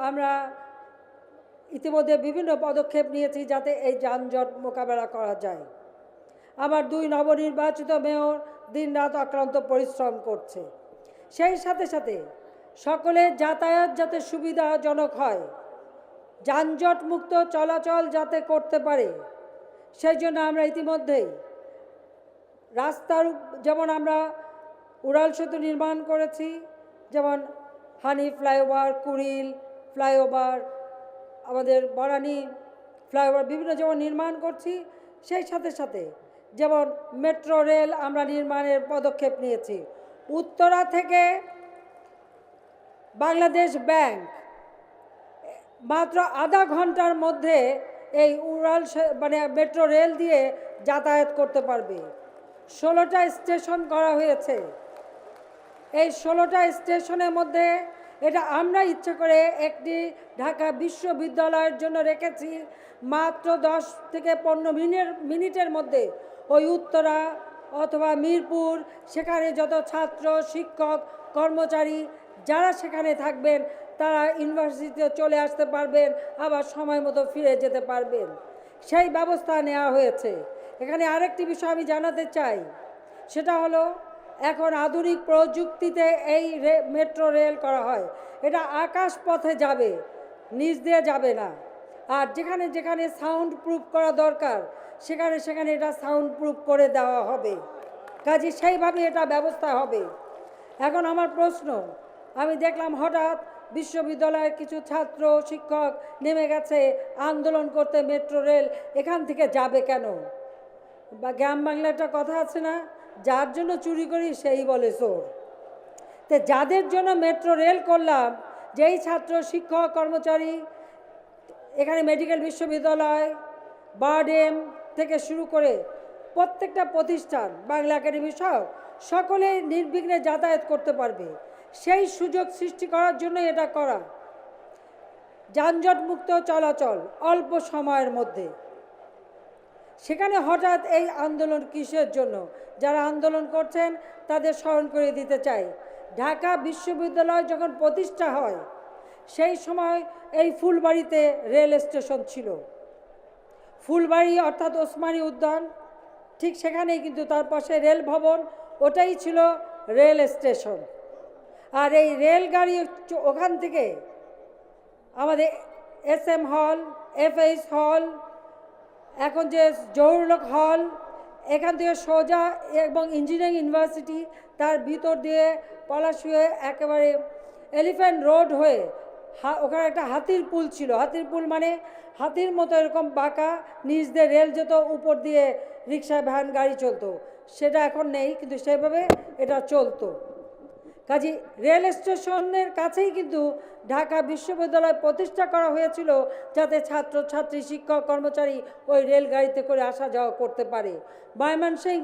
আমরা ইতিমধ্যে বিভিন্ন পদক্ষেপ নিয়েছি যাতে এই যানজট মোকাবেলা করা যায়। আমার 2 নবনির্বাচিত মেয়র দিনরাত অক্লান্ত পরিশ্রম করছে। সেই সাথে সাথে সকলের যাতায়াত যাতে সুবিধাজনক হয়, যানজট মুক্ত চলাচল যাতে করতে পারে, সেই জন্য আমরা ইতিমধ্যেই রাস্তার যেমন আমরা উড়াল সেতু নির্মাণ করেছি, যেমন হানি ফ্লাইওভার, কুড়িল ফ্লাইওভার, আমাদের বনানী ফ্লাইওভার বিভিন্ন যেমন নির্মাণ করছি, সেই সাথে সাথে যেমন মেট্রো রেল আমরা নির্মাণের পদক্ষেপ নিয়েছি। উত্তরা থেকে বাংলাদেশ ব্যাংক মাত্র আধা ঘন্টার মধ্যে এই উড়াল মানে মেট্রো রেল দিয়ে যাতায়াত করতে পারবে। 16টা স্টেশন করা হয়েছে। এই 16টা স্টেশনের মধ্যে এটা আমরা ইচ্ছে করে একটি ঢাকা বিশ্ববিদ্যালয়ের জন্য রেখেছি। মাত্র 10 থেকে 15 মিনিটের মধ্যে ওই উত্তরা অথবা মিরপুর, সেখানে যত ছাত্র, শিক্ষক, কর্মচারী যারা সেখানে থাকবেন তারা ইউনিভার্সিটিতে চলে আসতে পারবেন, আবার সময় মতো ফিরে যেতে পারবেন। সেই ব্যবস্থা নেওয়া হয়েছে। এখানে আরেকটি বিষয় আমি জানাতে চাই, সেটা হলো এখন আধুনিক প্রযুক্তিতে এই মেট্রো রেল করা হয়। এটা আকাশ পথে যাবে, নিচ দিয়ে যাবে না। আর যেখানে যেখানে সাউন্ড প্রুফ করা দরকার সেখানে সেখানে এটা সাউন্ড প্রুফ করে দেওয়া হবে। কাজে সেইভাবে এটা ব্যবস্থা হবে। এখন আমার প্রশ্ন, আমি দেখলাম হঠাৎ বিশ্ববিদ্যালয়ের কিছু ছাত্র শিক্ষক নেমে গেছে আন্দোলন করতে, মেট্রো রেল এখান থেকে যাবে কেন? বা গ্রাম বাংলা একটা কথা আছে না, যার জন্য চুরি করি সেই বলে চোর। তো যাদের জন্য মেট্রো রেল করলাম, যেই ছাত্র শিক্ষক কর্মচারী এখানে মেডিকেল বিশ্ববিদ্যালয়, বারডেম থেকে শুরু করে প্রত্যেকটা প্রতিষ্ঠান, বাংলা একাডেমি সহ সকলে নির্বিঘ্নে যাতায়াত করতে পারবে, সেই সুযোগ সৃষ্টি করার জন্য এটা করা। যানজট মুক্ত চলাচল অল্প সময়ের মধ্যে। সেখানে হঠাৎ এই আন্দোলন কিসের জন্য? যারা আন্দোলন করছেন তাদের স্মরণ করে দিতে চাই, ঢাকা বিশ্ববিদ্যালয় যখন প্রতিষ্ঠা হয় সেই সময় এই ফুলবাড়িতে রেল স্টেশন ছিল। ফুলবাড়ি অর্থাৎ ওসমানী উদ্যান, ঠিক সেখানেই কিন্তু তার পাশে রেল ভবন, ওটাই ছিল রেল স্টেশন। আর এই রেলগাড়ি ওখান থেকে আমাদের SM হল, FH হল, এখন যে জহুরুল হল, এখান থেকে সোজা এবং ইঞ্জিনিয়ারিং ইউনিভার্সিটি, তার ভিতর দিয়ে পলাশ হয়ে একেবারে এলিফ্যান্ট রোড হয়ে ওখানে একটা হাতির পুল ছিল। হাতির পুল মানে হাতির মতো এরকম বাঁকা, নিচ দিয়ে রেল যেত, উপর দিয়ে রিক্সা ভ্যান গাড়ি চলতো। সেটা এখন নেই, কিন্তু সেভাবে এটা চলতো। কাজে রেল স্টেশনের কাছেই কিন্তু ঢাকা বিশ্ববিদ্যালয় প্রতিষ্ঠা করা হয়েছিল, যাতে ছাত্রছাত্রী শিক্ষক কর্মচারী ওই রেলগাড়িতে করে আসা যাওয়া করতে পারে। ময়মনসিংহ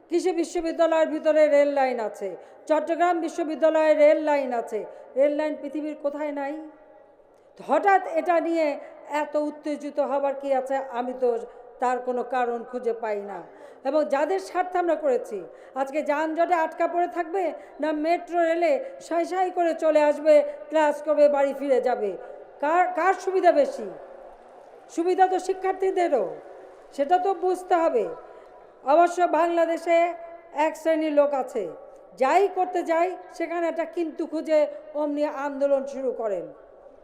কৃষি বিশ্ববিদ্যালয়ের ভিতরে রেল লাইন আছে, চট্টগ্রাম বিশ্ববিদ্যালয়ে রেল লাইন আছে। রেল লাইন পৃথিবীর কোথায় নাই? হঠাৎ এটা নিয়ে এত উত্তেজিত হবার কি আছে? আমি তো তার কোনো কারণ খুঁজে পাই না। এবং যাদের স্বার্থে আমরা করেছি, আজকে যানজটে আটকা পড়ে থাকবে না মেট্রো রেলে সাই সাই করে চলে আসবে, ক্লাস করবে, বাড়ি ফিরে যাবে? কার সুবিধা বেশি? সুবিধা তো শিক্ষার্থীদেরও, সেটা তো বুঝতে হবে। অবশ্য বাংলাদেশে এক শ্রেণীর লোক আছে, যাই করতে যায় সেখানে একটা কিন্তু খুঁজে অমনি আন্দোলন শুরু করেন।